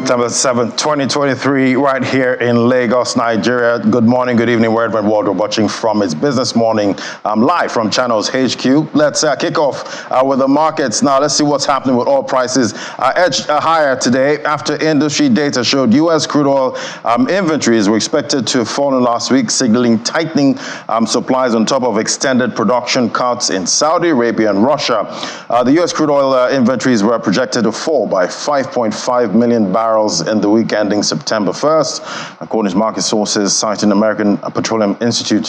September 7th, 2023, right here in Lagos, Nigeria. Good morning, good evening, wherever in the world you're watching from. It's Business Morning, live from Channels HQ. Let's kick off with the markets. Now, let's see what's happening with oil prices. Edged higher today after industry data showed U.S. crude oil inventories were expected to have fallen last week, signaling tightening supplies on top of extended production cuts in Saudi Arabia and Russia. The U.S. crude oil inventories were projected to fall by 5.5 million barrels in the week ending September 1st, according to market sources citing American Petroleum Institute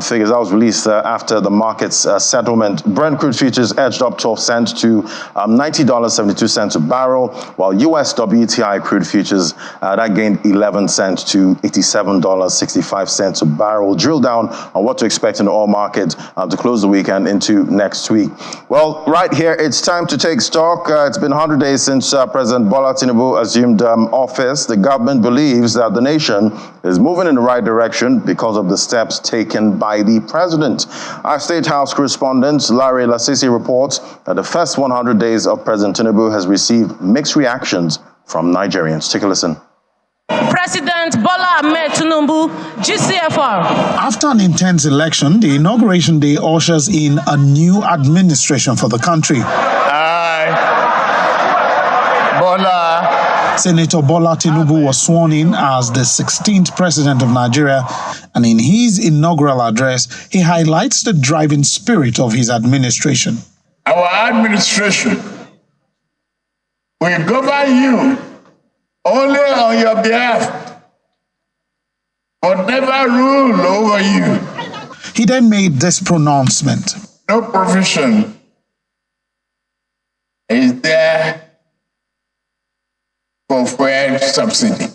figures. That was released after the market's settlement. Brent crude futures edged up 12 cents to $90.72 a barrel, while U.S. WTI crude futures that gained 11 cents to $87.65 a barrel. We'll drill down on what to expect in the oil market to close the weekend into next week. Well, right here, it's time to take stock. It's been 100 days since President Bola Tinubu assumed office. The government believes that the nation is moving in the right direction because of the steps taken by the president. Our State House correspondent, Larry Lasisi, reports that the first 100 days of President Tinubu has received mixed reactions from Nigerians. Take a listen. President Bola Ahmed Tinubu, GCFR. After an intense election, the inauguration day ushers in a new administration for the country. Senator Bola Tinubu was sworn in as the 16th president of Nigeria, and in his inaugural address, he highlights the driving spirit of his administration. Our administration will govern you only on your behalf, but never rule over you. He then made this pronouncement. No provision is there for fuel subsidy.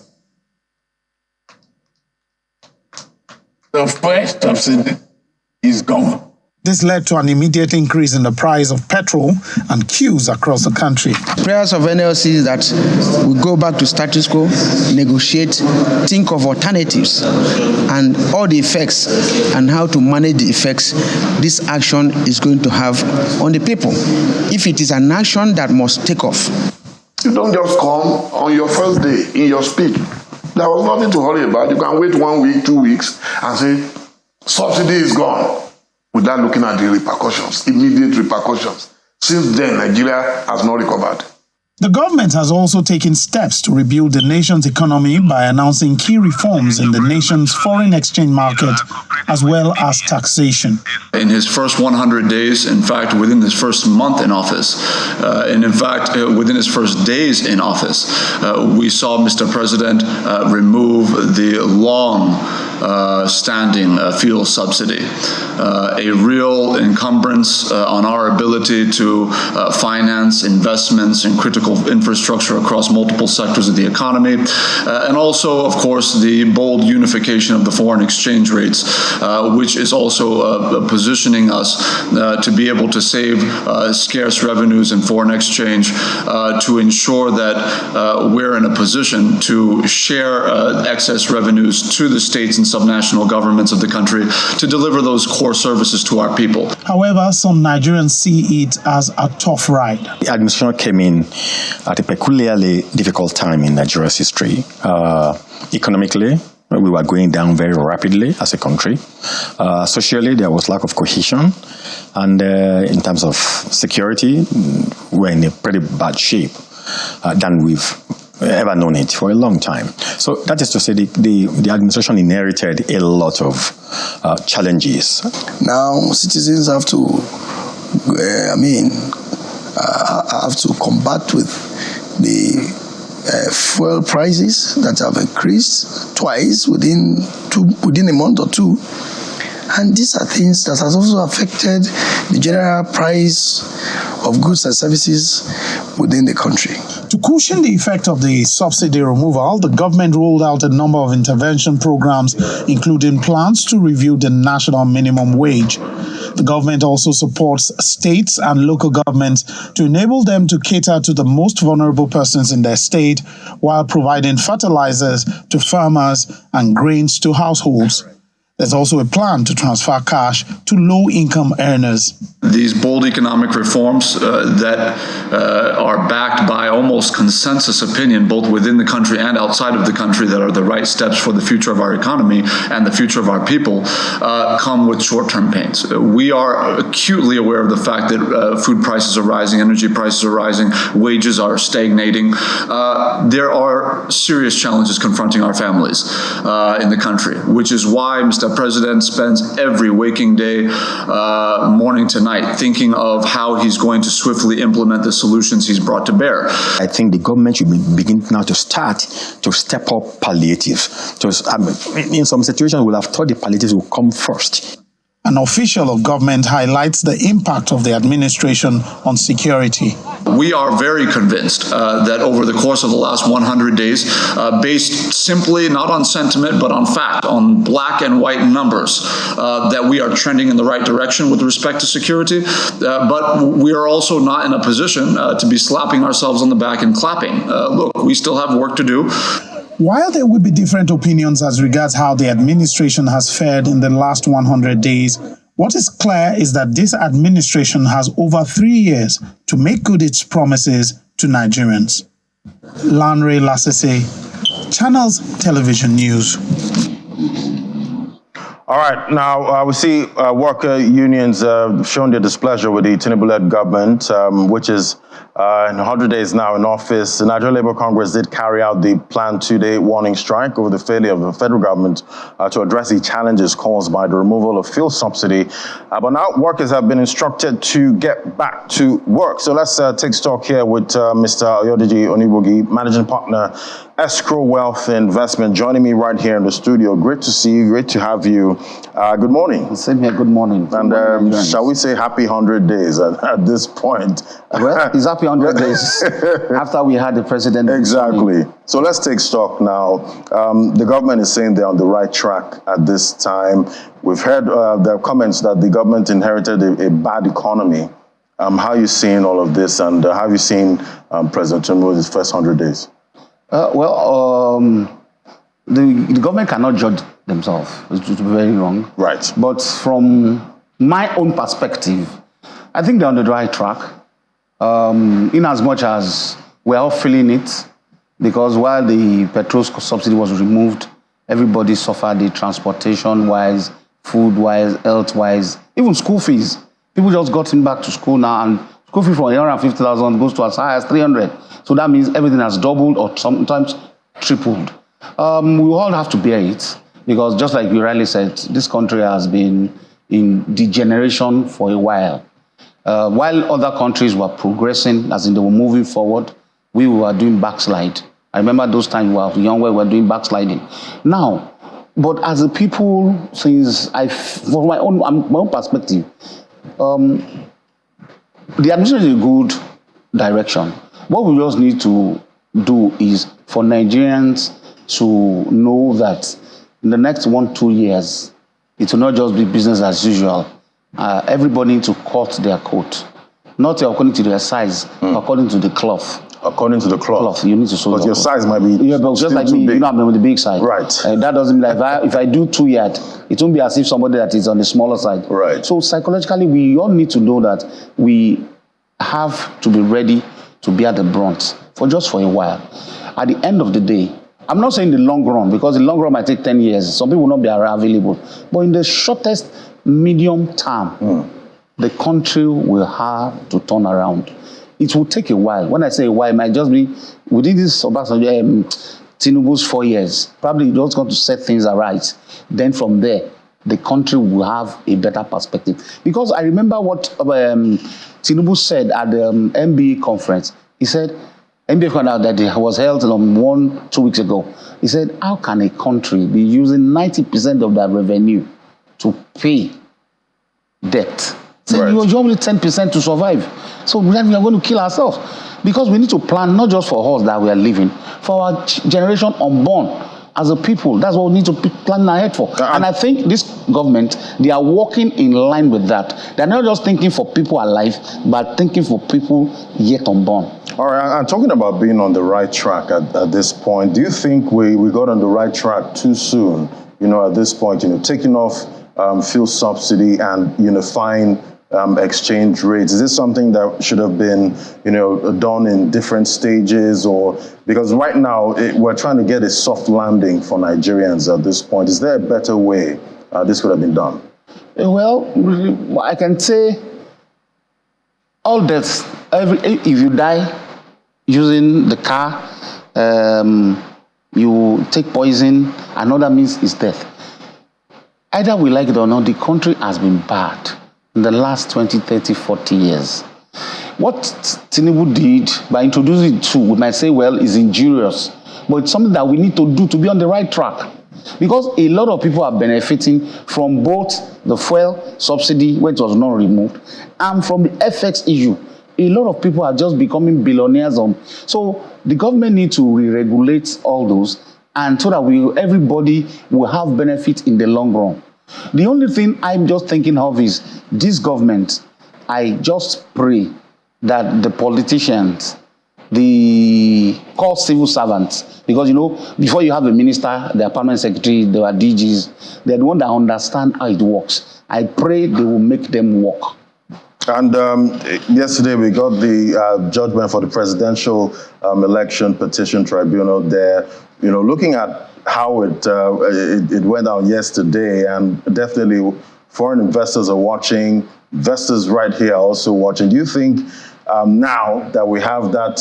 The fuel subsidy is gone. This led to an immediate increase in the price of petrol and queues across the country. Prayers of NLC is that we go back to status quo, negotiate, think of alternatives and all the effects and how to manage the effects this action is going to have on the people. If it is an action that must take off. You don't just come on your first day in your speech. There was nothing to worry about. You can wait 1 week, 2 weeks and say, subsidy is gone, without looking at the repercussions, immediate repercussions. Since then, Nigeria has not recovered. The government has also taken steps to rebuild the nation's economy by announcing key reforms in the nation's foreign exchange market, as well as taxation. In his first 100 days, in fact, within his first month in office, and in fact, within his first days in office, we saw Mr. President remove the long-standing fuel subsidy, a real encumbrance on our ability to finance investments in critical infrastructure across multiple sectors of the economy, and also, of course, the bold unification of the foreign exchange rates, which is also positioning us to be able to save scarce revenues in foreign exchange to ensure that we're in a position to share excess revenues to the states and subnational governments of the country to deliver those core services to our people. However, some Nigerians see it as a tough ride. The administration came in at a peculiarly difficult time in Nigeria's history. Economically, we were going down very rapidly as a country. Socially, there was lack of cohesion. And in terms of security, we're in a pretty bad shape than we've ever known it for a long time. So that is to say the administration inherited a lot of challenges. Now citizens have to, have to combat with the fuel prices that have increased twice within a month or two. And these are things that has also affected the general price of goods and services within the country. To cushion the effect of the subsidy removal, the government rolled out a number of intervention programs, including plans to review the national minimum wage. The government also supports states and local governments to enable them to cater to the most vulnerable persons in their state while providing fertilizers to farmers and grains to households. There's also a plan to transfer cash to low-income earners. These bold economic reforms that are backed by almost consensus opinion, both within the country and outside of the country, that are the right steps for the future of our economy and the future of our people, come with short-term pains. We are acutely aware of the fact that food prices are rising, energy prices are rising, wages are stagnating. There are serious challenges confronting our families in the country, which is why Mr. President spends every waking day, morning to night, thinking of how he's going to swiftly implement the solutions he's brought to bear. I think the government should begin now to start to step up palliative. In some situations, we'll have thought the palliatives will come first. An official of government highlights the impact of the administration on security. We are very convinced that over the course of the last 100 days, based simply not on sentiment but on fact, on black and white numbers, that we are trending in the right direction with respect to security. But we are also not in a position to be slapping ourselves on the back and clapping. Look, we still have work to do. While there will be different opinions as regards how the administration has fared in the last 100 days, what is clear is that this administration has over 3 years to make good its promises to Nigerians. Lanre Lasese, Channels Television News. All right, now we see worker unions showing their displeasure with the Tinubu-led government, which is in 100 days now in office. The Nigeria Labour Congress did carry out the planned 2-day warning strike over the failure of the federal government to address the challenges caused by the removal of fuel subsidy. But now workers have been instructed to get back to work. So let's take stock here with Mr. Oyodiji Onibogi, Managing Partner, Escrow Wealth Investment, joining me right here in the studio. Great to see you. Great to have you. Good morning. Same here. Good morning. And shall we say happy 100 days at this point? Well, it's happy 100 days after we had the president. Exactly. So let's take stock now. The government is saying they're on the right track at this time. We've heard the comments that the government inherited a bad economy. How are you seeing all of this, and how have you seen President Tinubu's first 100 days? The government cannot judge themselves. It's very wrong. Right. But from my own perspective, I think they're on the right track. In as much as we're all feeling it, because while the petrol subsidy was removed, everybody suffered the transportation-wise, food-wise, health-wise, even school fees. People just gotten back to school now, and school fee from 150,000 goes to as high as 300. So that means everything has doubled or sometimes tripled. We all have to bear it, because just like you rightly said, this country has been in degeneration for a while. While other countries were progressing, as in they were moving forward, we were doing backslide. I remember those times we were young, we were doing backsliding. Now, but as a people, since from my own perspective, the administration is a good direction. What we just need to do is for Nigerians to know that in the next 1-2 years, it will not just be business as usual. Everybody needs to cut their coat, not according to their size, but according to the cloth. According to the cloth. You need to sew. But your size might be but just like me, you know, I'm on the big side. Right. That doesn't mean like if I do 2 yards, it won't be as if somebody that is on the smaller side. Right. So psychologically, we all need to know that we have to be ready to bear the brunt for a while. At the end of the day, I'm not saying the long run, because the long run might take 10 years. Some people will not be available. But in the shortest medium term, the country will have to turn around. It will take a while. When I say a while, it might just be within this Tinubu's 4 years. Probably just going to set things right. Then from there, the country will have a better perspective. Because I remember what Tinubu said at the MBA conference. He said, MBA conference that was held 1-2 weeks ago. He said, how can a country be using 90% of their revenue to pay debt? So right. You only 10% to survive. So then we are going to kill ourselves. Because we need to plan not just for us that we are living, for our generation unborn. As a people, that's what we need to plan ahead for. And I think this government, they are working in line with that. They're not just thinking for people alive, but thinking for people yet unborn. All right, I'm talking about being on the right track at this point. Do you think we got on the right track too soon at this point, taking off fuel subsidy and unifying exchange rates? Is this something that should have been, done in different stages, or because right now we're trying to get a soft landing for Nigerians at this point? Is there a better way this could have been done? Well, I can say all deaths. If you die using the car, you take poison, another means is death. Either we like it or not, the country has been bad in the last 20, 30, 40 years. What Tinubu did by introducing it, we might say, well, is injurious, but it's something that we need to do to be on the right track. Because a lot of people are benefiting from both the fuel subsidy, which was not removed, and from the FX issue. A lot of people are just becoming billionaires. So the government needs to re-regulate all those, and so that everybody will have benefit in the long run. The only thing I'm just thinking of is this government. I just pray that the politicians, the core civil servants, because before you have a minister, the permanent secretary, there are DGs, they're the ones that understand how it works. I pray they will make them work. And yesterday we got the judgment for the presidential election petition tribunal there. Looking at how it went out yesterday, and definitely foreign investors are watching, investors right here are also watching. Do you think now that we have that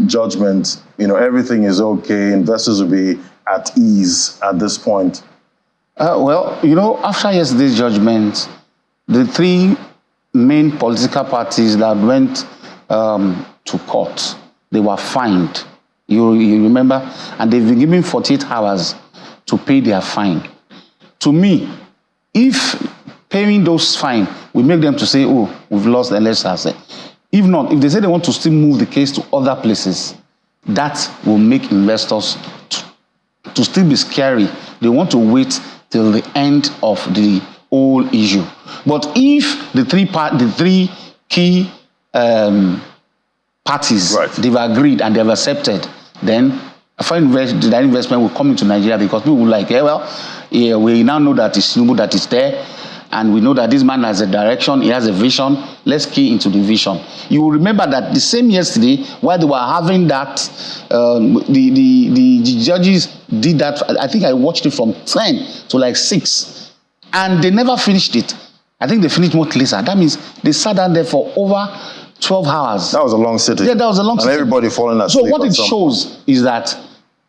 judgment, everything is okay, investors will be at ease at this point? Well, after yesterday's judgment, the three main political parties that went to court, they were fined. You remember? And they've been given 48 hours to pay their fine. To me, if paying those fines will make them to say, oh, we've lost, then let's say. If not, if they say they want to still move the case to other places, that will make investors to still be scary. They want to wait till the end of the whole issue. But if the three key parties, right, they've agreed and they've accepted, then that investment will come into Nigeria, because people will like, we now know that it's Tinubu that is there, and we know that this man has a direction, he has a vision. Let's key into the vision. You will remember that the same yesterday, while they were having that, the judges did that. I think I watched it from 10 to like 6, and they never finished it. I think they finished much later. That means they sat down there for over 12 hours. That was a long sitting. Yeah, that was a long sitting. And everybody falling asleep. So what it shows is that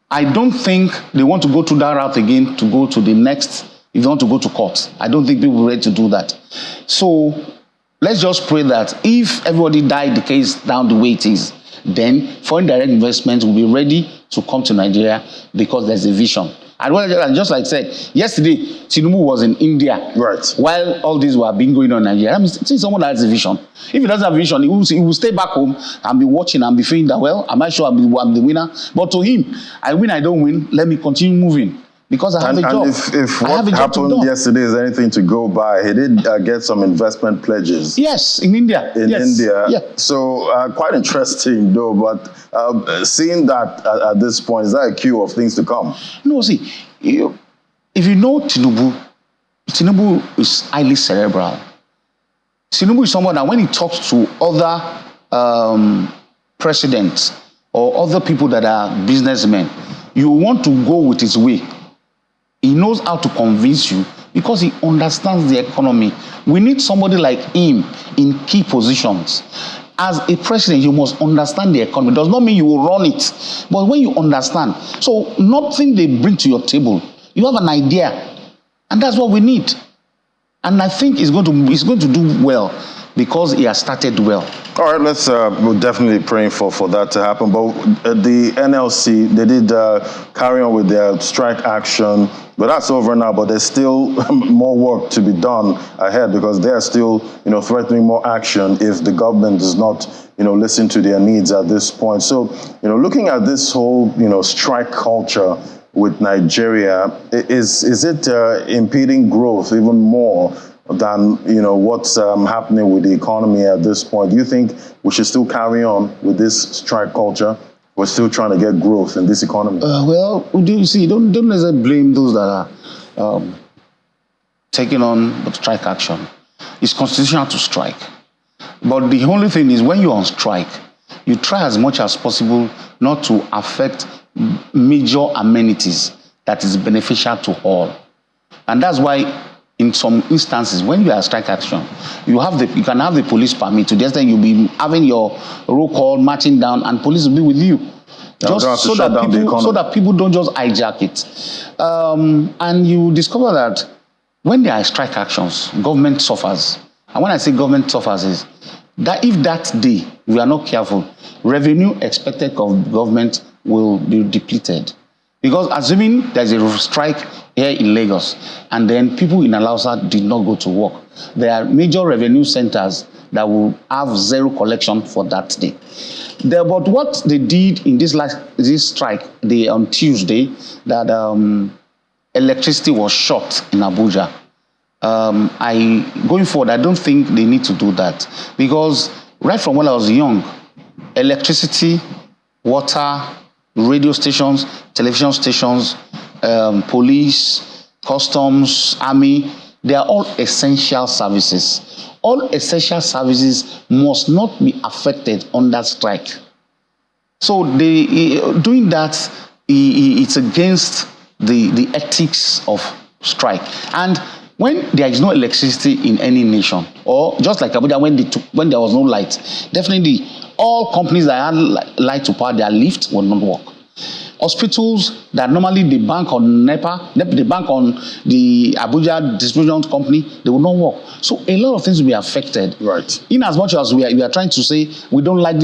I don't think they want to go through that route again to go to the next, if they want to go to court. I don't think people are ready to do that. So let's just pray that if everybody died the case down the way it is, then foreign direct investments will be ready to come to Nigeria, because there's a vision. And just like I said, yesterday, Tinubu was in India, right, while all these were being going on in Nigeria. I mean, see someone that has a vision. If he doesn't have a vision, he will stay back home and be watching and be feeling that, well, am I sure I'm the winner? But to him, I win, I don't win, let me continue moving, because I have a job. And if what happened yesterday is anything to go by, he did get some investment pledges. Yes, in India. India. Yeah. So quite interesting though, but seeing that at this point, is that a cue of things to come? No, see, if you know Tinubu is highly cerebral. Tinubu is someone that when he talks to other presidents or other people that are businessmen, you want to go with his way. He knows how to convince you because he understands the economy. We need somebody like him in key positions. As a president, you must understand the economy. It does not mean you will run it, but when you understand. So nothing they bring to your table, you have an idea, and that's what we need. And I think he's going to do well because he has started well. All right, we're definitely praying for that to happen. But the NLC, they did carry on with their strike action, but that's over now. But there's still more work to be done ahead, because they are still, threatening more action if the government does not, listen to their needs at this point. So, looking at this whole, strike culture with Nigeria, is it impeding growth even more than what's happening with the economy at this point? Do you think we should still carry on with this strike culture? We're still trying to get growth in this economy. Well, don't necessarily blame those that are taking on the strike action. It's constitutional to strike. But the only thing is when you're on strike, you try as much as possible not to affect major amenities that is beneficial to all. And that's why in some instances, when you are strike action, you can have the police permit to the extent you'll be having your roll call, marching down, and police will be with you. Just so that people don't just hijack it. And you discover that when there are strike actions, government suffers. And when I say government suffers is that if that day we are not careful, revenue expected of government will be depleted. Because assuming there's a strike here in Lagos and then people in Alausa did not go to work, there are major revenue centers that will have zero collection for that day. But what they did in this strike on Tuesday, that electricity was short in Abuja. Going forward, I don't think they need to do that, because right from when I was young, electricity, water, radio stations, television stations, police, customs, army, they are all essential services. All essential services must not be affected under strike. So doing that, it's against the ethics of strike. And when there is no electricity in any nation, or just like Abuja when there was no light, definitely all companies that had light to power their lift will not work. Hospitals that normally they bank on NEPA, they bank on the Abuja distribution company, they will not work. So a lot of things will be affected. Right. In as much as we are trying to say we don't like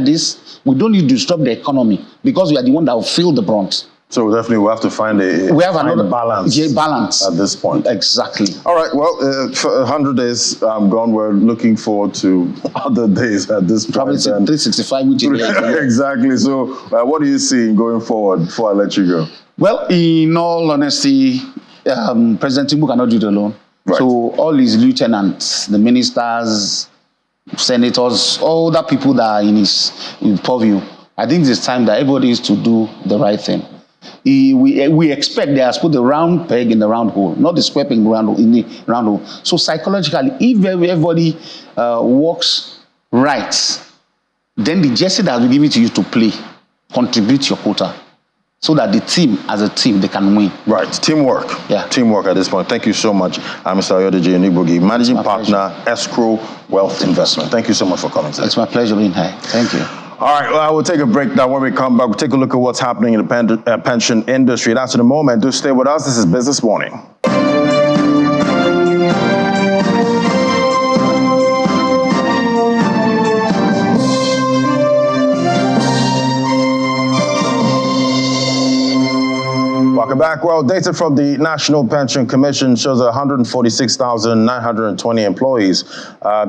this, we don't need to disrupt the economy because we are the one that will feel the brunt. So definitely we have to find another balance. Yeah, balance at this point. Exactly. All right. Well, for 100 days gone, we're looking forward to other days at this point. Probably 365, which is exactly. So, what do you see going forward? Before I let you go. Well, in all honesty, President Tinubu cannot do it alone. Right. So all his lieutenants, the ministers, senators, all the people that are in his purview, I think it's time that everybody is to do the right thing. We expect they have put the round peg in the round hole, not the square peg in the round hole. So psychologically, if everybody works right, then the jersey that will give it to you to play, contribute your quota, so that the team, as a team, they can win. Right. Teamwork. Yeah. Teamwork at this point. Thank you so much, Mr. Ayodeji Onigbogi, Managing Partner, Escrow Wealth Investment. Thank you so much for coming today. It's my pleasure being here. Thank you. All right, well, we'll take a break now. When we come back, we'll take a look at what's happening in the pension industry. That's in a moment. Do stay with us. This is Business Morning. Welcome back. Well, data from the National Pension Commission shows 146,920 employees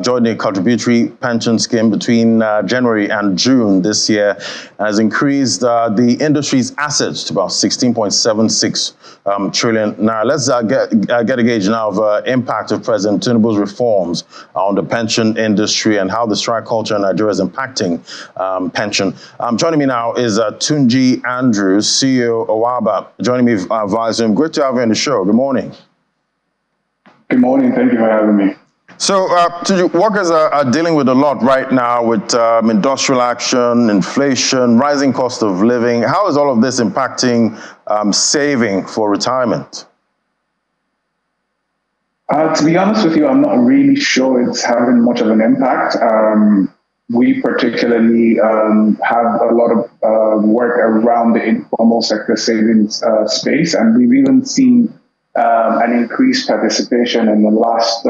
joined the contributory pension scheme between January and June this year, and has increased the industry's assets to about 16.76 trillion. Now, let's get a gauge now of impact of President Tinubu's reforms on the pension industry and how the strike culture in Nigeria is impacting pension. Joining me now is Tunji Andrews, CEO of Awaba. Joining me via Zoom. Great to have you on the show. Good morning. Good morning. Thank you for having me. So, workers are dealing with a lot right now with industrial action, inflation, rising cost of living. How is all of this impacting saving for retirement? To be honest with you, I'm not really sure it's having much of an impact. We particularly have a lot of work around the informal sector savings space, and we've even seen an increased participation in the last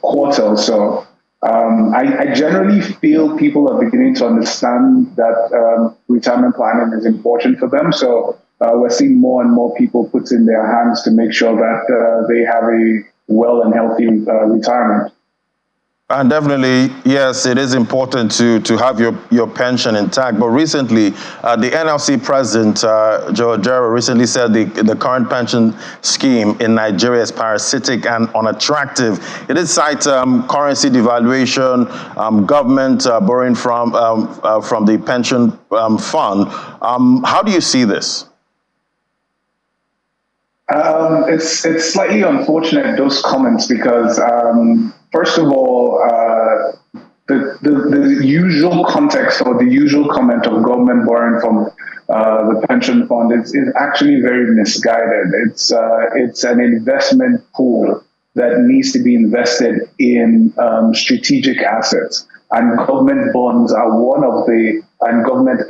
quarter or so. I generally feel people are beginning to understand that retirement planning is important for them. So we're seeing more and more people put in their hands to make sure that they have a well and healthy retirement. And definitely, yes, it is important to have your pension intact. But recently, the NLC president, Joe Ojero, recently said the current pension scheme in Nigeria is parasitic and unattractive. It did cite currency devaluation, government borrowing from the pension fund. How do you see this? It's slightly unfortunate, those comments, because first of all, the usual context or the usual comment of government borrowing from the pension fund is actually very misguided. It's an investment pool that needs to be invested in strategic assets, and government bonds are one of the, and government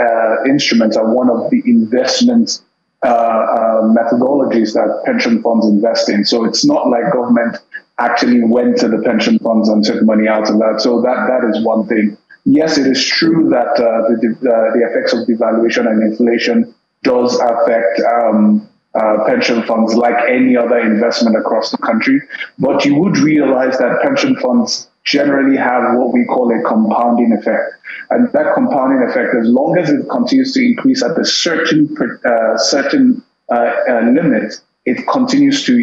instruments are one of the investment methodologies that pension funds invest in. So it's not like government actually went to the pension funds and took money out of that. So that is one thing. Yes, it is true that the effects of devaluation and inflation does affect pension funds like any other investment across the country. But you would realize that pension funds generally have what we call a compounding effect. And that compounding effect, as long as it continues to increase at a certain limit, it continues to,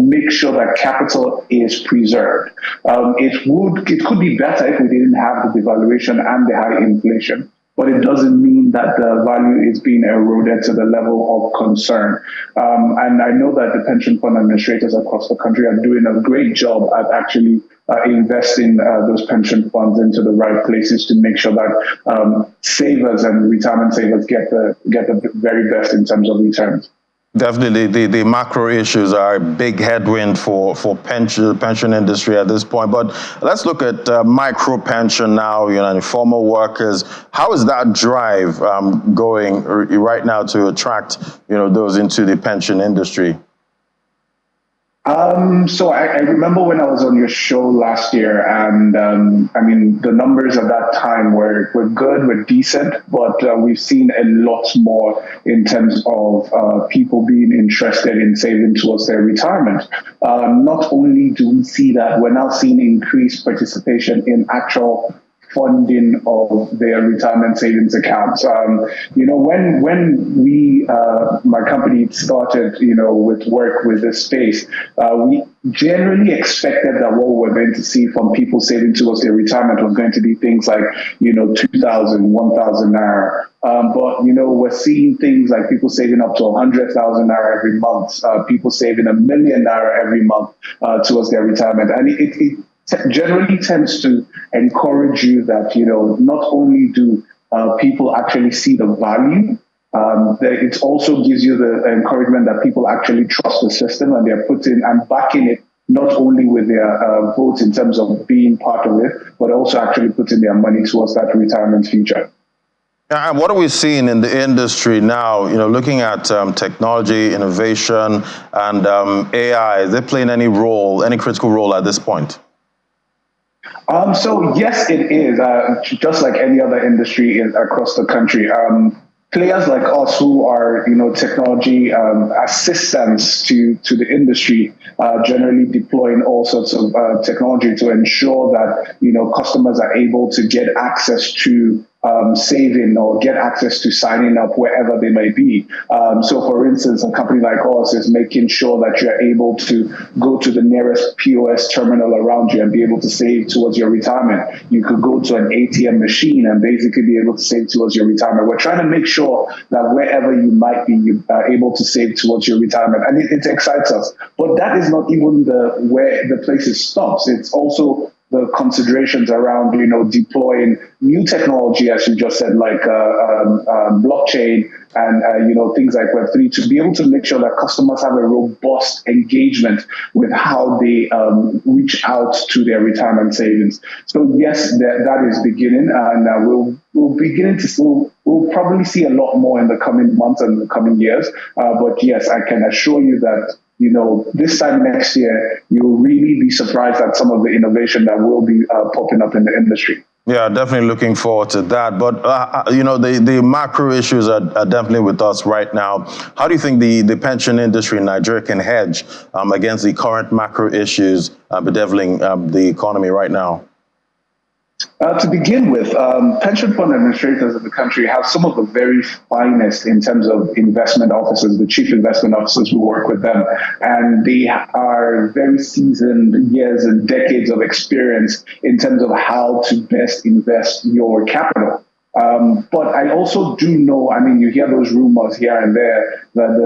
make sure that capital is preserved. It could be better if we didn't have the devaluation and the high inflation, but it doesn't mean that the value is being eroded to the level of concern. And I know that the pension fund administrators across the country are doing a great job at actually investing those pension funds into the right places to make sure that savers and retirement savers get the very best in terms of returns. Definitely, the macro issues are a big headwind for pension industry at this point. But let's look at micro pension now, informal workers. How is that drive going right now to attract, those into the pension industry? So I remember when I was on your show last year, and the numbers at that time were good, were decent, but we've seen a lot more in terms of people being interested in saving towards their retirement. Not only do we see that, we're now seeing increased participation in actual funding of their retirement savings accounts. When we, my company started, with work with this space, we generally expected that what we're going to see from people saving towards their retirement was going to be things like, 2,000, 1,000 naira. But, we're seeing things like people saving up to 100,000 naira every month, people saving 1 million naira every month towards their retirement. And it generally tends to encourage you that, not only do people actually see the value, it also gives you the encouragement that people actually trust the system, and they're putting and backing it not only with their votes in terms of being part of it, but also actually putting their money towards that retirement future. And what are we seeing in the industry now, looking at technology, innovation, and AI? Is it playing any critical role at this point? So yes, it is. Just like any other industry across the country, players like us who are, technology assistants to the industry, generally deploying all sorts of technology to ensure that, customers are able to get access to saving or get access to signing up wherever they may be. So for instance, a company like us is making sure that you're able to go to the nearest POS terminal around you and be able to save towards your retirement. You could go to an ATM machine and basically be able to save towards your retirement. We're trying to make sure that wherever you might be, you are able to save towards your retirement. And it excites us. But that is not even where the place it stops. It's also the considerations around, deploying new technology, as you just said, like blockchain and, things like Web3, to be able to make sure that customers have a robust engagement with how they reach out to their retirement savings. So yes, that is beginning, and we'll probably see a lot more in the coming months and the coming years. But yes, I can assure you that, this time next year, you'll really be surprised at some of the innovation that will be popping up in the industry. Yeah, definitely looking forward to that. But, the macro issues are definitely with us right now. How do you think the pension industry in Nigeria can hedge against the current macro issues bedeviling the economy right now? To begin with, pension fund administrators in the country have some of the very finest in terms of investment officers, the chief investment officers who work with them. And they are very seasoned, years and decades of experience in terms of how to best invest your capital. But I also do know, I mean, you hear those rumors here and there that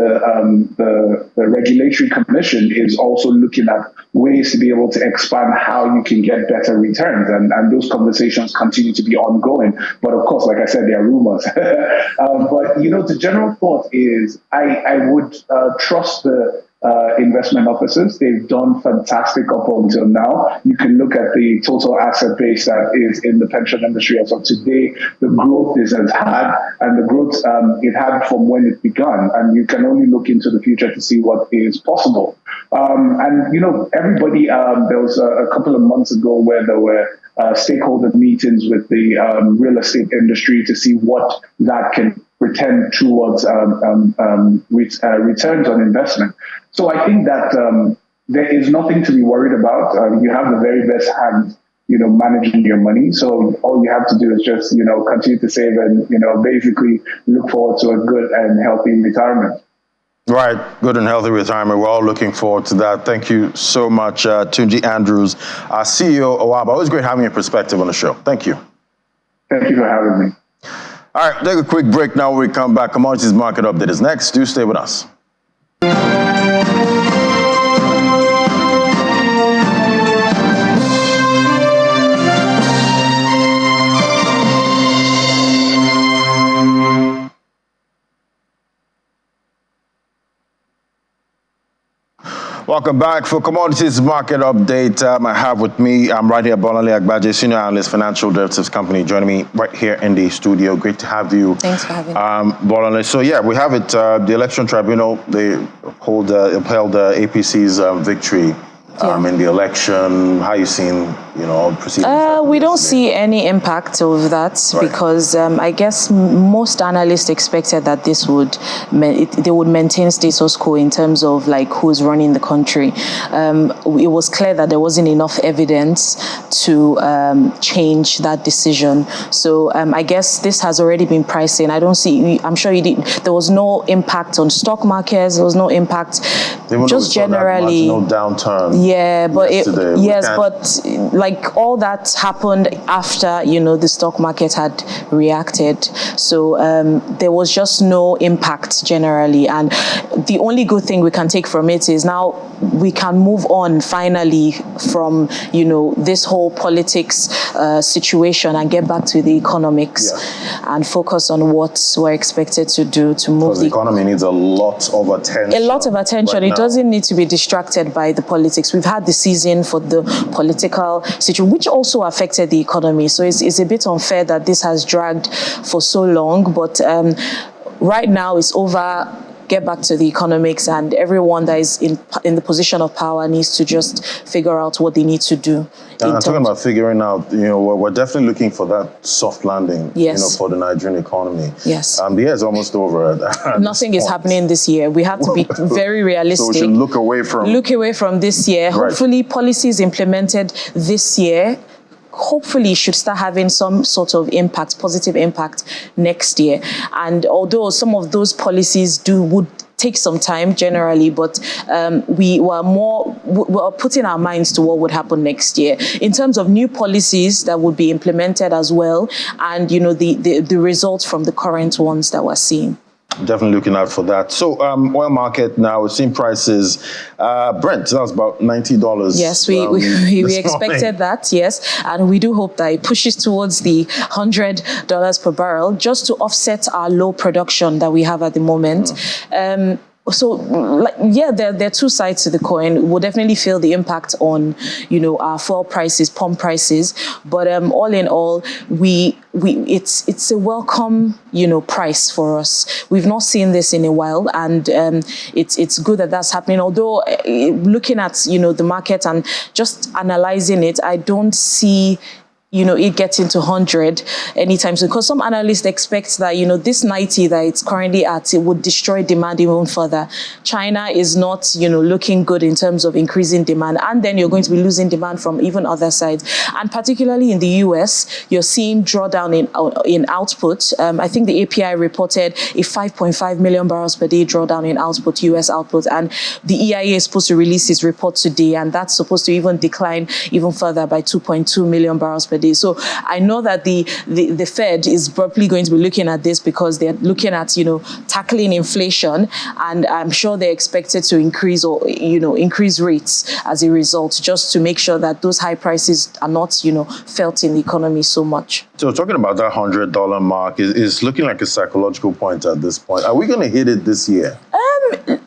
the Regulatory Commission is also looking at ways to be able to expand how you can get better returns. And those conversations continue to be ongoing. But of course, like I said, they are rumors. But, the general thought is I would trust the investment officers. They've done fantastic up until now. You can look at the total asset base that is in the pension industry as of today, the growth this has had, and the growth it had from when it began. And you can only look into the future to see what is possible. Everybody, there was a couple of months ago where there were stakeholder meetings with the real estate industry to see what that can pretend towards returns on investment. So I think that there is nothing to be worried about. You have the very best hands, managing your money. So all you have to do is just, continue to save and, basically look forward to a good and healthy retirement. Right, good and healthy retirement. We're all looking forward to that. Thank you so much, Tunji Andrews, our CEO of Owaba. Always great having your perspective on the show. Thank you. Thank you for having me. All right, take a quick break now. When we come back, Commodities Market Update is next. Do stay with us. Welcome back for Commodities Market Update. I have with me, I'm right here, Bolanle Agbaje, Senior Analyst, Financial Derivatives Company, joining me right here in the studio. Great to have you. Thanks for having me. Bolanle, so yeah, we have it. The Election Tribunal, they upheld APC's victory in the election. How you seen, proceedings? We don't see any impact of that because I guess most analysts expected that they would maintain status quo in terms of like who's running the country. It was clear that there wasn't enough evidence to change that decision. So I guess this has already been priced in. I'm sure you did. There was no impact on stock markets. There was no impact. Just generally, no downturn. Yeah, but but like all that happened after the stock market had reacted. So there was just no impact generally, and the only good thing we can take from it is now we can move on finally from this whole politics situation and get back to the economics and focus on what we're expected to do to move the economy needs a lot of attention. A lot of attention. It doesn't need to be distracted by the politics. We've had the season for the political situation, which also affected the economy. So it's a bit unfair that this has dragged for so long. But right now it's over. Get back to the economics, and everyone that is in the position of power needs to just figure out what they need to do. Talking about figuring out, we're definitely looking for that soft landing, for the Nigerian economy. Yes. The year is almost over. Nothing is happening this year. We have to be very realistic. So we should look away from this year. Right. Hopefully, policies implemented this year hopefully should start having some sort of impact, positive impact next year. And although some of those policies would take some time generally, but we were putting our minds to what would happen next year in terms of new policies that would be implemented as well, and the results from the current ones that we're seeing. Definitely looking out for that. So oil market now, we've seen prices. Brent, that was about $90. Yes, we expected that, yes. And we do hope that it pushes towards the $100 per barrel just to offset our low production that we have at the moment. So, there are two sides to the coin. We'll definitely feel the impact on, our fuel prices, pump prices. But all in all, it's a welcome, price for us. We've not seen this in a while, and it's good that that's happening. Although looking at the market and just analyzing it, I don't see it gets into 100 anytime soon, because some analysts expect that, this 90 that it's currently at, it would destroy demand even further. China is not, looking good in terms of increasing demand, and then you're going to be losing demand from even other sides. And particularly in the US, you're seeing drawdown in output. I think the API reported a 5.5 million barrels per day drawdown in output, US output, and the EIA is supposed to release its report today, and that's supposed to even decline even further by 2.2 million barrels per day. day. So I know that the Fed is probably going to be looking at this because they're looking at, tackling inflation, and I'm sure they're expected to increase rates as a result, just to make sure that those high prices are not, felt in the economy so much. So talking about that $100 mark is looking like a psychological point at this point. Are we going to hit it this year?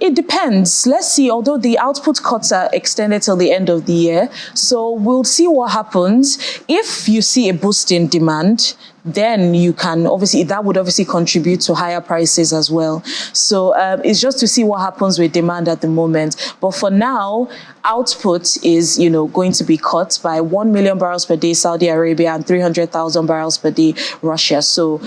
It depends. Let's see. Although the output cuts are extended till the end of the year, so we'll see what happens. If you see a boost in demand, then you can that would obviously contribute to higher prices as well. So it's just to see what happens with demand at the moment. But for now, output is, going to be cut by 1 million barrels per day Saudi Arabia and 300,000 barrels per day Russia. So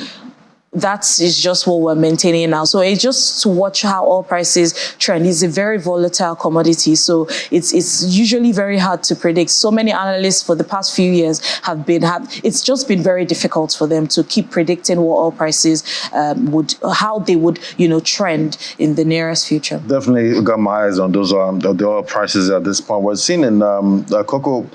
that is just what we're maintaining now. So it's just to watch how oil prices trend. It's a very volatile commodity, so it's usually very hard to predict. So many analysts for the past few years it's just been very difficult for them to keep predicting what oil prices how they would trend in the nearest future. Definitely got my eyes on those the oil prices at this point. We're seeing in cocoa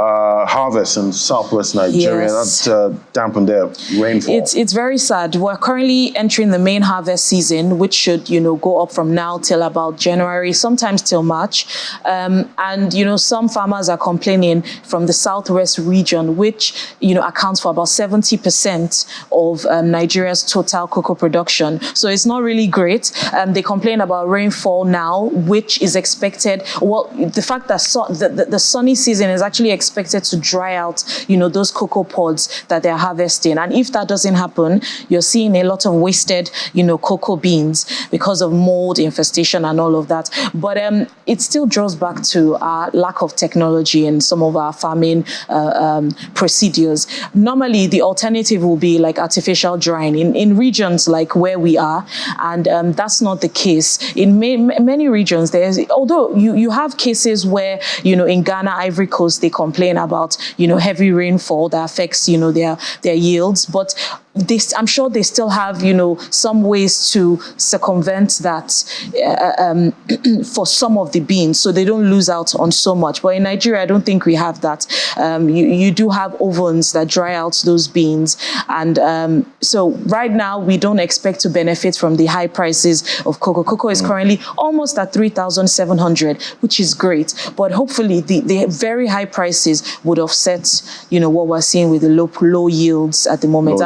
harvest in southwest Nigeria. Yes. That dampened their rainfall. It's very sad. We're currently entering the main harvest season, which should go up from now till about January, sometimes till March. And some farmers are complaining from the southwest region, which accounts for about 70% of Nigeria's total cocoa production. So it's not really great. They complain about rainfall now, which is expected. Well, the fact that the sunny season is actually expected to dry out, those cocoa pods that they're harvesting. And if that doesn't happen, you're seeing a lot of wasted, cocoa beans because of mold infestation and all of that. But it still draws back to our lack of technology in some of our farming procedures. Normally, the alternative will be like artificial drying in regions like where we are, and that's not the case. In many regions, although you have cases where, in Ghana, Ivory Coast, they complain about, heavy rainfall that affects, their yields, but I'm sure they still have, some ways to circumvent that for some of the beans, so they don't lose out on so much. But in Nigeria, I don't think we have that. You do have ovens that dry out those beans, and so right now we don't expect to benefit from the high prices of cocoa. Cocoa is currently almost at 3,700, which is great. But hopefully, the very high prices would offset, what we're seeing with the low yields at the moment.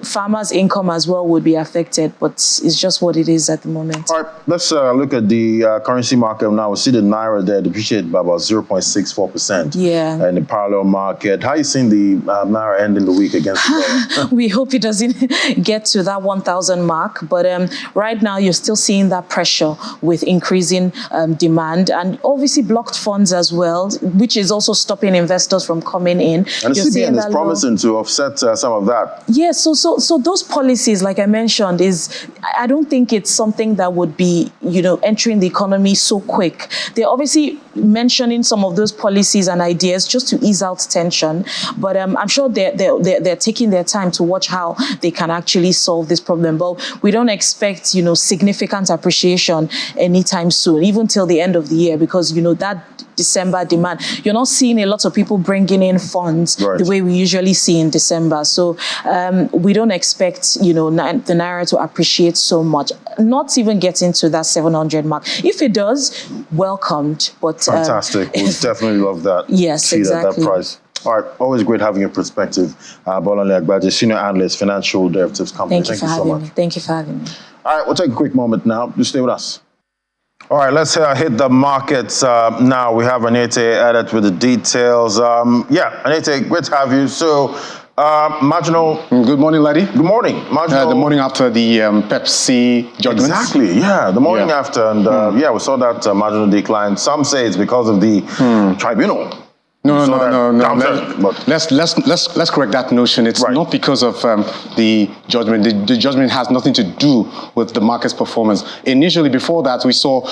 Farmers' income as well would be affected, but it's just what it is at the moment. All right, let's look at the currency market now. We see the Naira there depreciated by about 0.64%. Yeah. In the parallel market. How are you seeing the Naira ending the week against the dollar? We hope it doesn't get to that 1,000 mark, but right now you're still seeing that pressure with increasing demand and obviously blocked funds as well, which is also stopping investors from coming in. And the CBN is promising to offset some of that. Yes, so those policies, like I mentioned, I don't think it's something that would be, entering the economy so quick. They're obviously mentioning some of those policies and ideas just to ease out tension, but I'm sure they're taking their time to watch how they can actually solve this problem. But we don't expect, significant appreciation anytime soon, even till the end of the year, because, that December demand, you're not seeing a lot of people bringing in funds the way we usually see in December. So we don't expect, the Naira to appreciate so much, not even getting to that 700 mark. If it does, welcomed. But fantastic. We'll definitely love that. Yes, exactly. That price. All right, always great having your perspective. Bolanle Agbaje, Senior Analyst, Financial Derivatives Company. Thank you so much. Thank you for having me. All right, we'll take a quick moment now. Just stay with us. All right, let's hit the markets now. We have Anete added with the details. Anete, great to have you. So, marginal. Good morning, Laddie. Good morning. Marginal. The morning after the Pepsi judgment. Exactly, yeah. The morning after. And we saw that marginal decline. Some say it's because of the tribunal. No. Let's correct that notion. It's not because of the judgment. The judgment has nothing to do with the market's performance. Initially, before that, we saw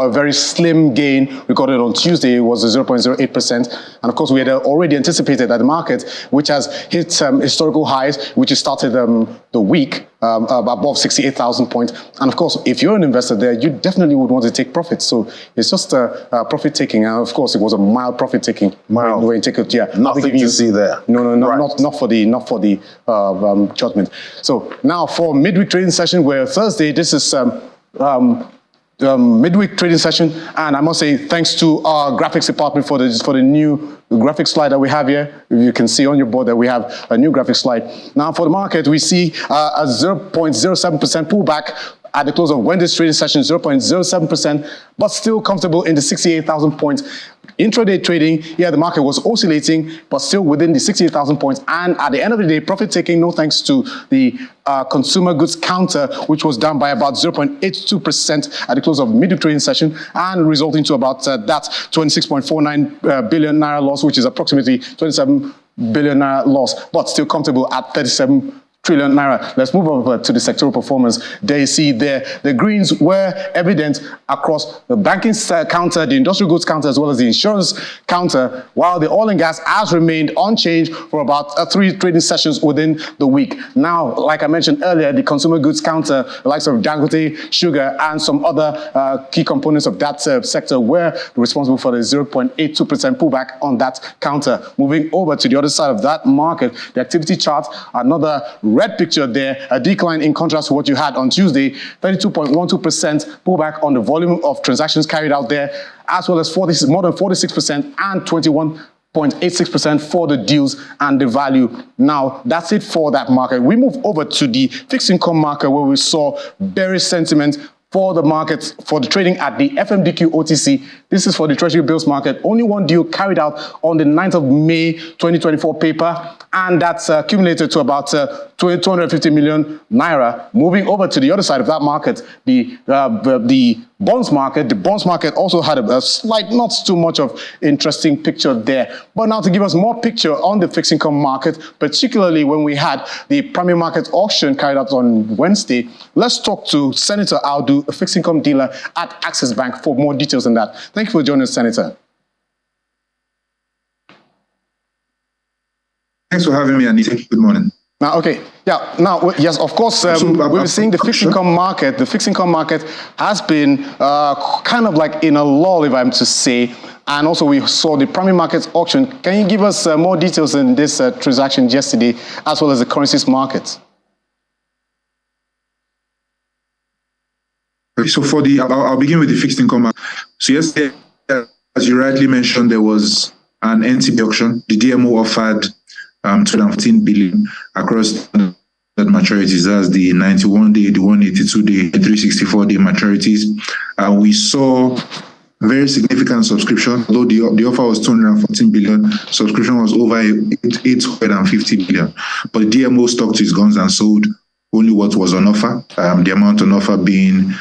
a very slim gain recorded on Tuesday. It was 0.08%, and of course, we had already anticipated that the market, which has hit historical highs, which started the week above 68,000 points. And of course, if you're an investor there, you definitely would want to take profits. So it's just a profit taking. And of course, it was a mild profit taking. Mild. When you take it, yeah. Nothing to see there. No, Right. not for the judgment. So now for midweek trading session, where Thursday, this is midweek trading session, and I must say thanks to our graphics department for the new graphic slide that we have here. You can see on your board that we have a new graphic slide. Now for the market, we see a 0.07% pullback at the close of Wednesday's trading session, 0.07%, but still comfortable in the 68,000 points. Intraday trading, yeah, the market was oscillating, but still within the 68,000 points. And at the end of the day, profit taking, no thanks to the consumer goods counter, which was down by about 0.82% at the close of midweek trading session, and resulting to about that 26.49 billion naira loss, which is approximately 27 billion naira loss, but still comfortable at 37 trillion naira. Let's move over to the sectoral performance. There you see there, the greens were evident across the banking counter, the industrial goods counter, as well as the insurance counter, while the oil and gas has remained unchanged for about 3 trading sessions within the week. Now, like I mentioned earlier, the consumer goods counter, the likes of Dangote, sugar, and some other key components of that sector were responsible for the 0.82% pullback on that counter. Moving over to the other side of that market, the activity chart, another red picture there, a decline in contrast to what you had on Tuesday, 32.12% pullback on the volume of transactions carried out there, as well as more than 46% and 21.86% for the deals and the value. Now, that's it for that market. We move over to the fixed income market, where we saw bearish sentiment for the markets, for the trading at the FMDQ OTC. This is for the Treasury bills market. Only one deal carried out on the 9th of May 2024 paper, and that's accumulated to about 250 million naira. Moving over to the other side of that market, the bonds market. The bonds market also had a slight, not too much of interesting picture there. But now to give us more picture on the fixed income market, particularly when we had the primary market auction carried out on Wednesday, let's talk to Senator Audu, a fixed income dealer at Access Bank, for more details on that. Thank you for joining us, Senator. Thanks for having me, Anita. Good morning. Now, okay, yeah. Now, yes, of course, we're seeing the fixed income market. The fixed income market has been kind of like in a lull, if I'm to say. And also, we saw the primary market auction. Can you give us more details in this transaction yesterday, as well as the currencies market? So I'll begin with the fixed income market. So yesterday, as you rightly mentioned, there was an NTB auction. The DMO offered 215 billion across the maturities. That's the 91-day, the 182-day, the 364-day maturities. We saw very significant subscription. Although the offer was 214 billion, subscription was over 850 billion. But the DMO stuck to his guns and sold only what was on offer, the amount on offer being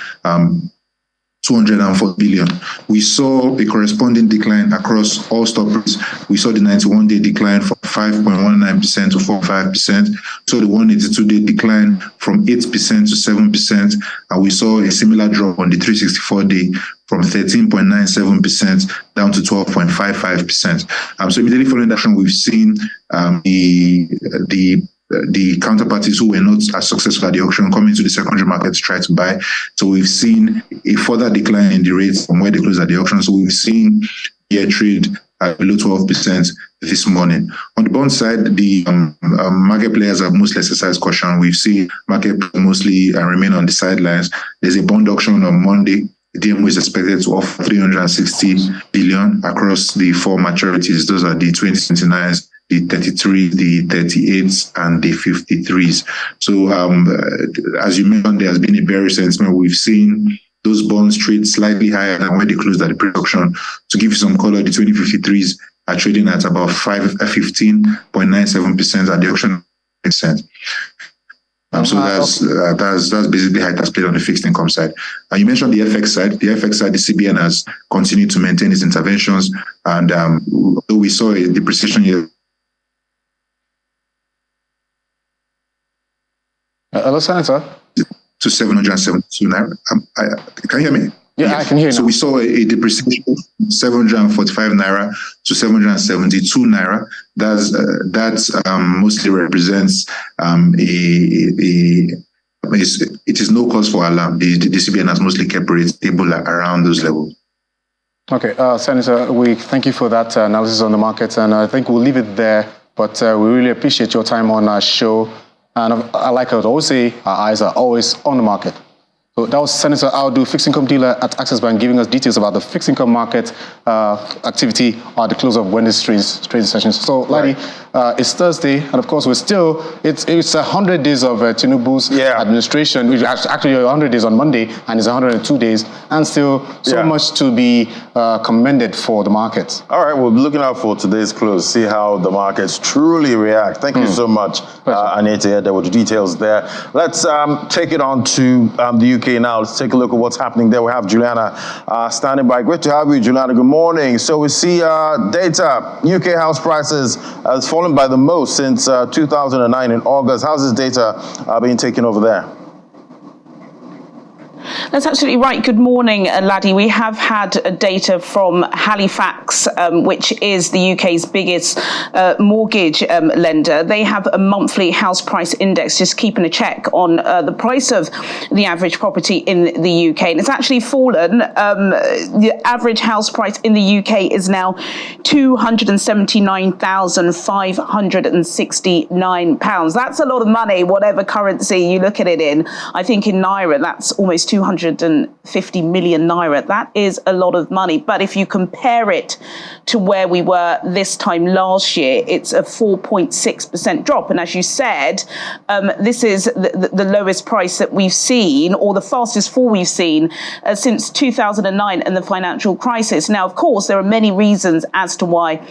204 billion. We saw a corresponding decline across all stock prices. We saw the 91-day decline from 5.19% to 4.5%. We saw the 182-day decline from 8% to 7%. And we saw a similar drop on the 364-day from 13.97% down to 12.55%. So immediately following that action, we've seen the counterparties who were not as successful at the auction come into the secondary market to try to buy. So we've seen a further decline in the rates from where they closed at the auction. So we've seen year trade at below 12% this morning. On the bond side, the market players have mostly exercised caution. We've seen market mostly remain on the sidelines. There's a bond auction on Monday. The DMO is expected to offer 360 billion across the 4 maturities. Those are the 2029s, the 33, the 38s, and the 53s. So as you mentioned, there has been a bearish sentiment. We've seen those bonds trade slightly higher than where they closed at the pre-auction. To give you some color, the 2053s are trading at about 15.97% at the auction percent. So that's basically how it has played on the fixed income side. You mentioned the FX side. The FX side, the CBN has continued to maintain its interventions, and though we saw a depreciation here. Hello, Senator. To 772 naira. Can you hear me? Yeah, yes. I can hear you. So we saw a depreciation from 745 naira to 772 naira. That mostly represents a it is no cause for alarm. The CBN has mostly kept rates stable around those levels. Okay, Senator, we thank you for that analysis on the market, and I think we'll leave it there. But we really appreciate your time on our show. And like I would always say, our eyes are always on the market. So that was Senator Audu, fixed income dealer at Access Bank, giving us details about the fixed income market activity at the close of Wednesday's trading sessions. So, Ladi, it's Thursday, and of course, it's 100 days of Tinubu's administration, which actually 100 days on Monday, and it's 102 days, and still so much to be commended for the markets. All right, we'll be looking out for today's close, see how the markets truly react. Thank you so much, Anita. There were the details there. Let's take it on to the UK now. Let's take a look at what's happening there. We have Juliana standing by. Great to have you, Juliana. Good morning. So we see data. UK house prices has fallen by the most since 2009 in August. How's this data being taken over there? That's absolutely right. Good morning, Laddie. We have had data from Halifax, which is the UK's biggest mortgage lender. They have a monthly house price index, just keeping a check on the price of the average property in the UK. And it's actually fallen. The average house price in the UK is now £279,569. That's a lot of money, whatever currency you look at it in. I think in Naira, that's almost 250 million Naira. That is a lot of money. But if you compare it to where we were this time last year, it's a 4.6% drop. And as you said, this is the lowest price that we've seen, or the fastest fall we've seen since 2009 and the financial crisis. Now, of course, there are many reasons as to why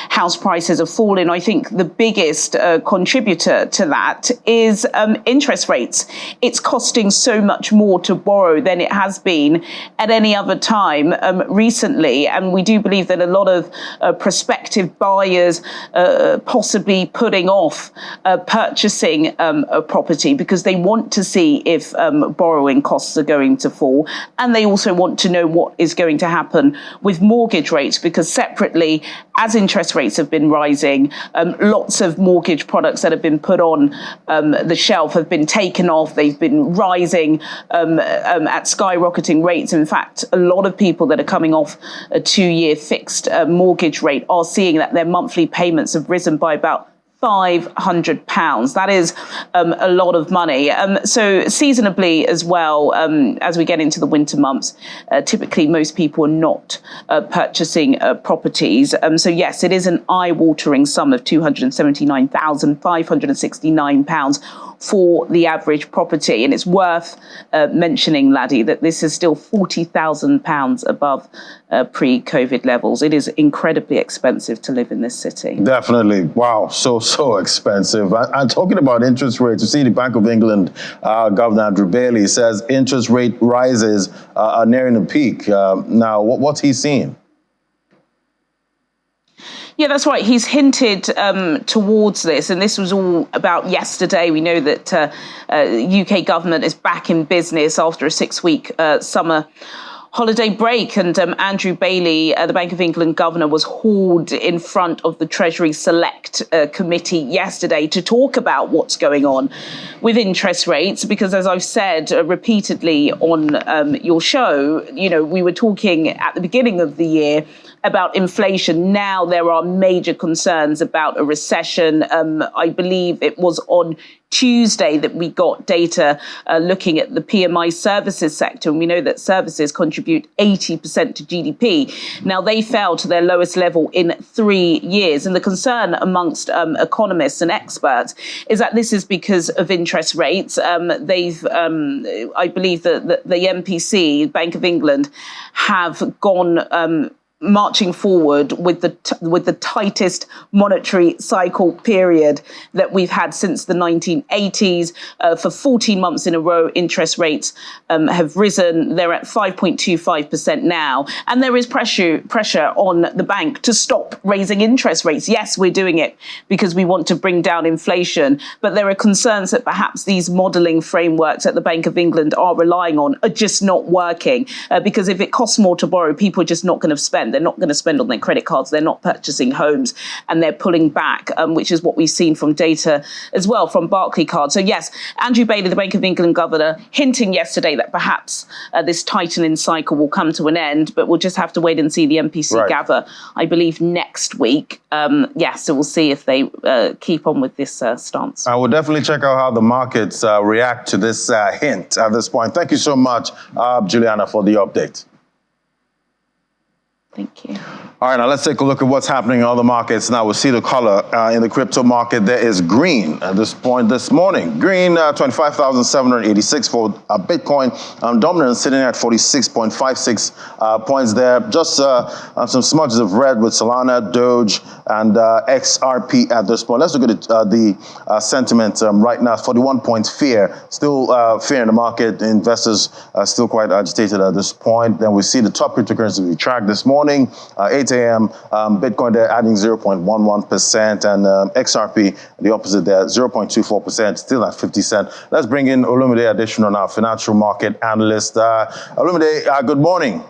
house prices have fallen. I think the biggest contributor to that is interest rates. It's costing so much more to borrow than it has been at any other time recently. And we do believe that a lot of prospective buyers possibly putting off purchasing a property because they want to see if borrowing costs are going to fall. And they also want to know what is going to happen with mortgage rates, because separately, as interest rates have been rising, lots of mortgage products that have been put on the shelf have been taken off. They've been rising at skyrocketing rates. In fact, a lot of people that are coming off a 2-year fixed mortgage rate are seeing that their monthly payments have risen by about £500. That is a lot of money. So seasonably as well, as we get into the winter months, typically most people are not purchasing properties. So yes, it is an eye-watering sum of £279,569 for the average property. And it's worth mentioning, Laddie, that this is still £40,000 above pre-COVID levels. It is incredibly expensive to live in this city. Definitely. Wow. So expensive. And talking about interest rates, you see the Bank of England Governor Andrew Bailey says interest rate rises are nearing a peak. Now, what's he seeing? Yeah, that's right. He's hinted towards this, and this was all about yesterday. We know that UK government is back in business after a 6-week summer holiday break, and Andrew Bailey, the Bank of England governor, was hauled in front of the Treasury Select Committee yesterday to talk about what's going on with interest rates, because as I've said repeatedly on your show, you know, we were talking at the beginning of the year about inflation. Now there are major concerns about a recession. I believe it was on Tuesday that we got data looking at the PMI services sector, and we know that services contribute 80% to GDP. Now, they fell to their lowest level in 3 years, and the concern amongst economists and experts is that this is because of interest rates. I believe that the MPC, Bank of England, have gone marching forward with the tightest monetary cycle period that we've had since the 1980s. For 14 months in a row, interest rates have risen. They're at 5.25% now. And there is pressure on the bank to stop raising interest rates. Yes, we're doing it because we want to bring down inflation. But there are concerns that perhaps these modelling frameworks that the Bank of England are relying on are just not working. Because if it costs more to borrow, people are just not going to spend. spend. They're not going to spend on their credit cards. They're not purchasing homes, and they're pulling back, which is what we've seen from data as well from Barclaycard. So yes, Andrew Bailey, the Bank of England governor, hinting yesterday that perhaps this tightening cycle will come to an end, but we'll just have to wait and see the MPC gather, I believe, next week. So we'll see if they keep on with this stance. I will definitely check out how the markets react to this hint at this point. Thank you so much, Juliana, for the update. Thank you. All right, now let's take a look at what's happening in other markets. Now we'll see the color in the crypto market. There is green at this point this morning. Green, 25,786 for Bitcoin. Dominant sitting at 46.56 points there. Just some smudges of red with Solana, Doge, and XRP at this point. Let's look at the sentiment right now. 41 points fear. Still fear in the market. Investors are still quite agitated at this point. Then we see the top cryptocurrencies we tracked this morning. 8 a.m. Bitcoin there adding 0.11%, and XRP the opposite there, 0.24%, still at 50 cents. Let's bring in Olumide Additional now, financial market analyst. Olumide, good morning.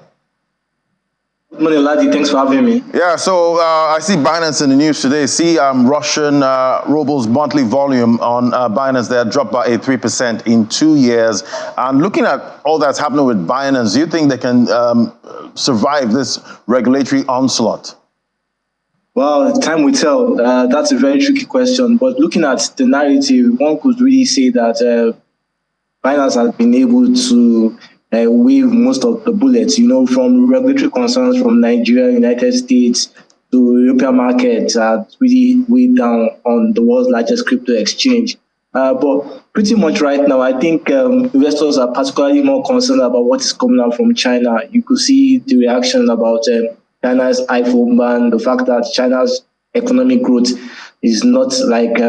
Good morning, Ladi. Thanks for having me. Yeah, so I see Binance in the news today. See Russian rubles monthly volume on Binance there dropped by 3% in 2 years. And looking at all that's happening with Binance, do you think they can survive this regulatory onslaught? Well, time will tell. That's a very tricky question. But looking at the narrative, one could really say that Binance has been able to wave most of the bullets, from regulatory concerns from Nigeria, United States to European markets really weighed down on the world's largest crypto exchange. But pretty much right now, I think investors are particularly more concerned about what is coming out from China. You could see the reaction about China's iPhone ban, the fact that China's economic growth is not like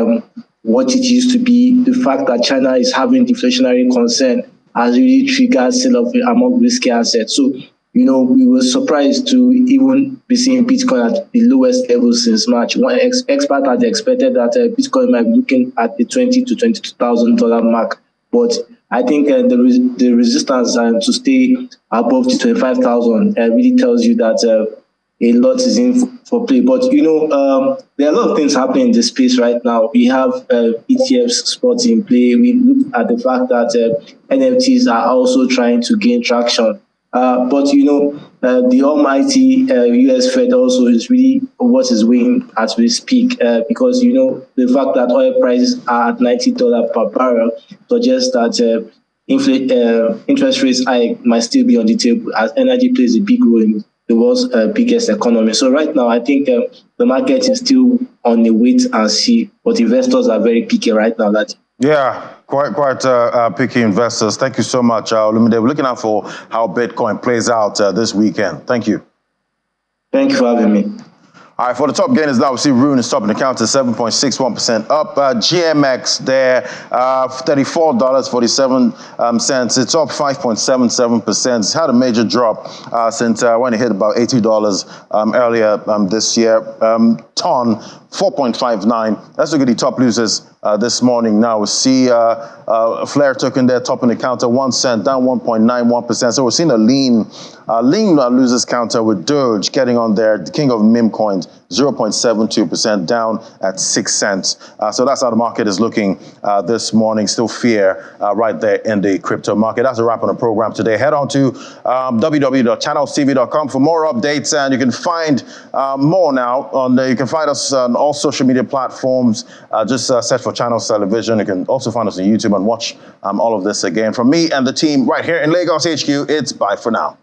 what it used to be, the fact that China is having deflationary concern has really triggered sell-off among risky assets. So, we were surprised to even be seeing Bitcoin at the lowest level since March. One expert had expected that Bitcoin might be looking at the $20,000 to $22,000 mark. But I think the resistance to stay above the 25,000 really tells you that a lot is in for play. But, there are a lot of things happening in this space right now. We have ETFs spots in play. We look at the fact that NFTs are also trying to gain traction. But, the almighty US Fed also is really what is weighing as we speak, because, the fact that oil prices are at $90 per barrel suggests that interest rates hike might still be on the table, as energy plays a big role in the world's biggest economy. So right now, I think the market is still on the wait and see, but investors are very picky right now. Yeah, quite picky investors. Thank you so much, Olumide. We're looking out for how Bitcoin plays out this weekend. Thank you. Thank you for having me. All right, for the top gainers now, we see Rune is topping the counter, 7.61% up. GMX there, $34.47. It's up 5.77%. It's had a major drop since when it hit about $80 earlier this year. TON, 4.59. Let's look at the top losers this morning now. We see Flare token there topping the counter, 1 cent, down 1.91%. So we're seeing a lean losers counter with Doge getting on there, the king of meme coins, 0.72%, down at 6 cents. So that's how the market is looking this morning. Still fear right there in the crypto market. That's a wrap on the program today. Head on to www.channelstv.com for more updates, and you can find more now you can find us on all social media platforms. Just search for Channels Television. You can also find us on YouTube and watch all of this again. From me and the team right here in Lagos HQ, it's bye for now.